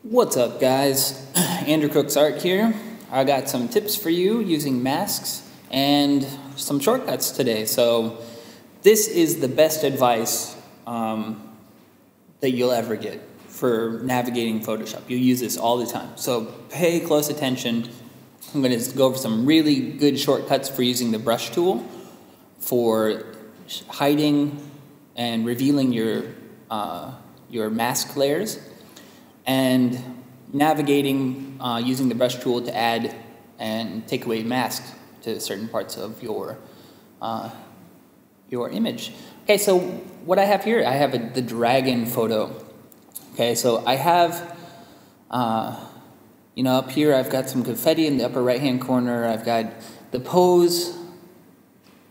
What's up, guys? Andrew Crooks Art here. I got some tips for you using masks and some shortcuts today. So this is the best advice that you'll ever get for navigating Photoshop. You'll use this all the time. So pay close attention. I'm going to go over some really good shortcuts for using the brush tool for hiding and revealing your mask layers, and navigating using the brush tool to add and take away masks to certain parts of your image. Okay, so what I have here, I have the dragon photo. Okay, so I have, up here I've got some confetti in the upper right-hand corner. I've got the pose,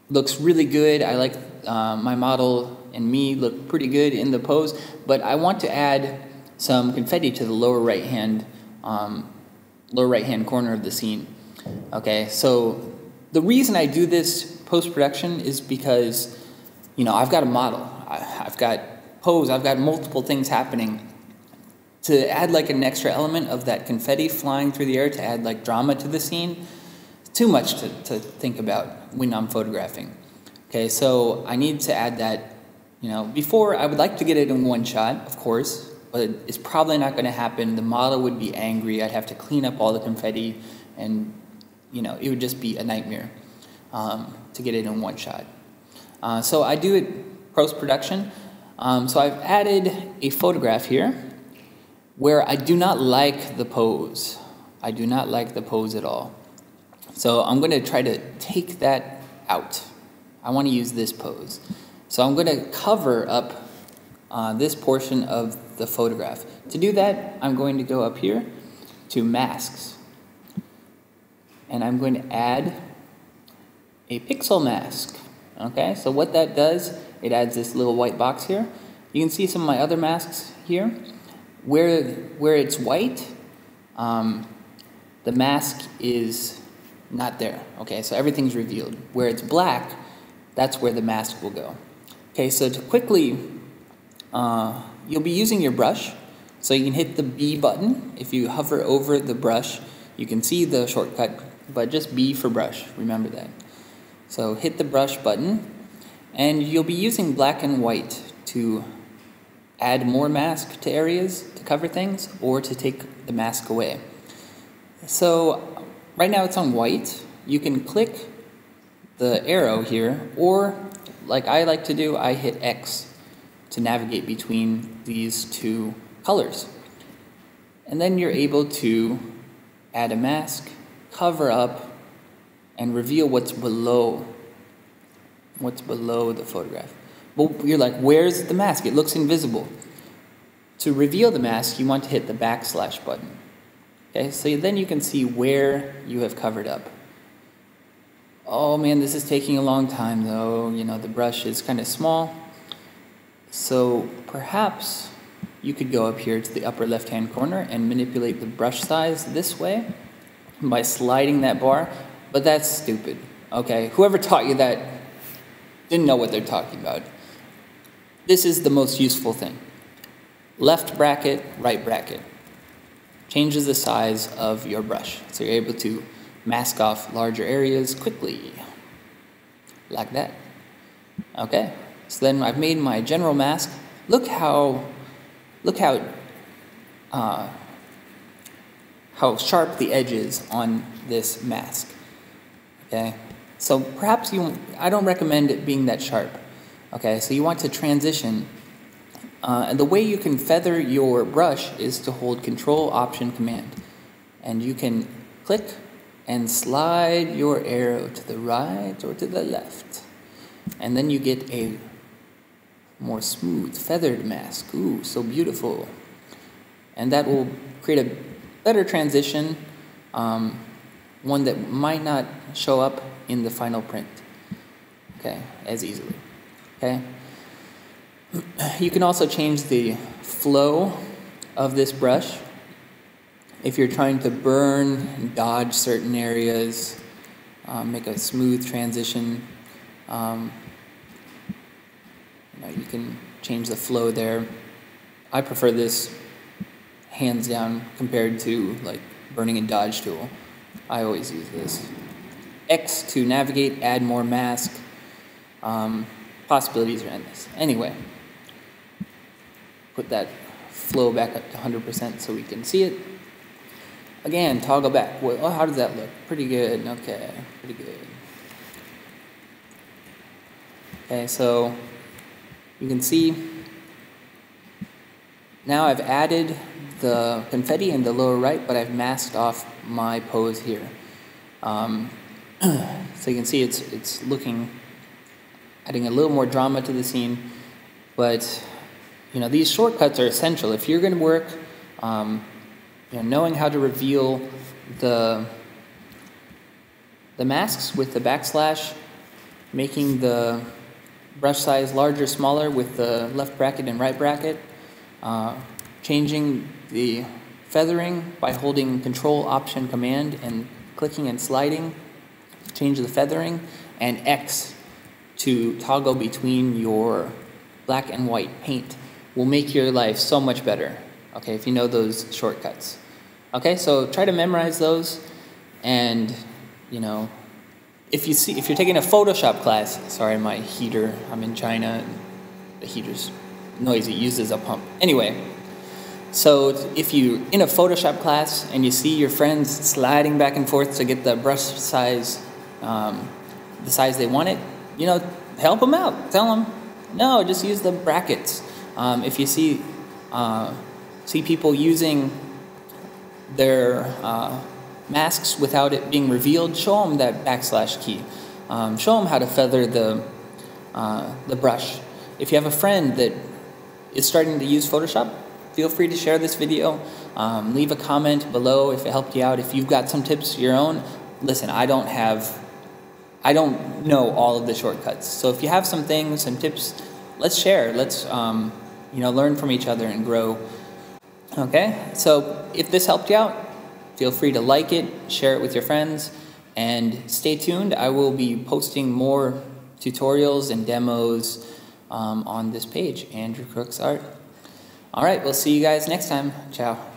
looks really good. I like my model and me look pretty good in the pose, but I want to add some confetti to the lower right hand corner of the scene. Okay, so the reason I do this post-production is because, I've got a model, I've got pose, I've got multiple things happening. To add like an extra element of that confetti flying through the air to add like drama to the scene, it's too much to think about when I'm photographing. Okay, so I need to add that, before I would like to get it in one shot, of course, but it's probably not going to happen. The model would be angry. I'd have to clean up all the confetti, and it would just be a nightmare to get it in one shot. So I do it post-production. So I've added a photograph here where I do not like the pose. I do not like the pose at all. So I'm going to try to take that out. I want to use this pose. So I'm going to cover up this portion of the photograph. To do that, I'm going to go up here to masks, and I'm going to add a pixel mask. Okay, so what that does, it adds this little white box here. You can see some of my other masks here. Where it's white, the mask is not there. Okay, so everything's revealed. Where it's black, that's where the mask will go. Okay, so to quickly, you'll be using your brush, so you can hit the B button. If you hover over the brush, you can see the shortcut, but just B for brush, remember that. So hit the brush button, and you'll be using black and white to add more mask to areas to cover things, or to take the mask away. So right now it's on white. You can click the arrow here, or like I like to do, I hit X to navigate between these two colors. And then you're able to add a mask, cover up, and reveal what's below the photograph. But you're like, where's the mask? It looks invisible. To reveal the mask, you want to hit the backslash button. Okay, so then you can see where you have covered up. Oh man, this is taking a long time though. The brush is kind of small. So perhaps you could go up here to the upper left-hand corner and manipulate the brush size this way by sliding that bar, but that's stupid. Okay, whoever taught you that didn't know what they're talking about. This is the most useful thing. Left bracket, right bracket. Changes the size of your brush, so you're able to mask off larger areas quickly, like that. Okay, so then I've made my general mask. Look how sharp the edge is on this mask. Okay, so perhaps I don't recommend it being that sharp. Okay, so you want to transition. And the way you can feather your brush is to hold Control, Option, Command. And you can click and slide your arrow to the right or to the left. And then you get a more smooth, feathered mask. Ooh, so beautiful. And that will create a better transition, one that might not show up in the final print, okay, as easily. Okay. You can also change the flow of this brush. If you're trying to burn and dodge certain areas, make a smooth transition, you can change the flow there. I prefer this hands down, compared to like burning a dodge tool. I always use this. X to navigate, add more mask. Possibilities are endless. Anyway, put that flow back up to 100% so we can see it. Again, toggle back. Well, how does that look? Pretty good. Okay, pretty good. Okay, so you can see now I've added the confetti in the lower right, but I've masked off my pose here. So you can see it's looking, adding a little more drama to the scene. But you know, these shortcuts are essential if you're going to work. You know, knowing how to reveal the masks with the backslash, making the brush size larger, smaller with the left bracket and right bracket, changing the feathering by holding Control, Option, Command, and clicking and sliding, change the feathering, and X to toggle between your black and white paint will make your life so much better, okay, if you know those shortcuts. Okay, so try to memorize those, and you know, if you're taking a Photoshop class, sorry, my heater, I'm in China, and the heater's noisy, it uses a pump. Anyway, so if you're in a Photoshop class and you see your friends sliding back and forth to get the brush size, the size they want it, you know, help them out. Tell them, no, just use the brackets. If you see people using their masks without it being revealed, show them that backslash key. Show them how to feather the brush. If you have a friend that is starting to use Photoshop, feel free to share this video. Leave a comment below if it helped you out. If you've got some tips of your own, listen, I don't know all of the shortcuts. So if you have some things, some tips, let's share. Let's you know, learn from each other and grow. Okay, so if this helped you out, feel free to like it, share it with your friends, and stay tuned. I will be posting more tutorials and demos on this page, Andrew Crooks Art. All right, we'll see you guys next time. Ciao.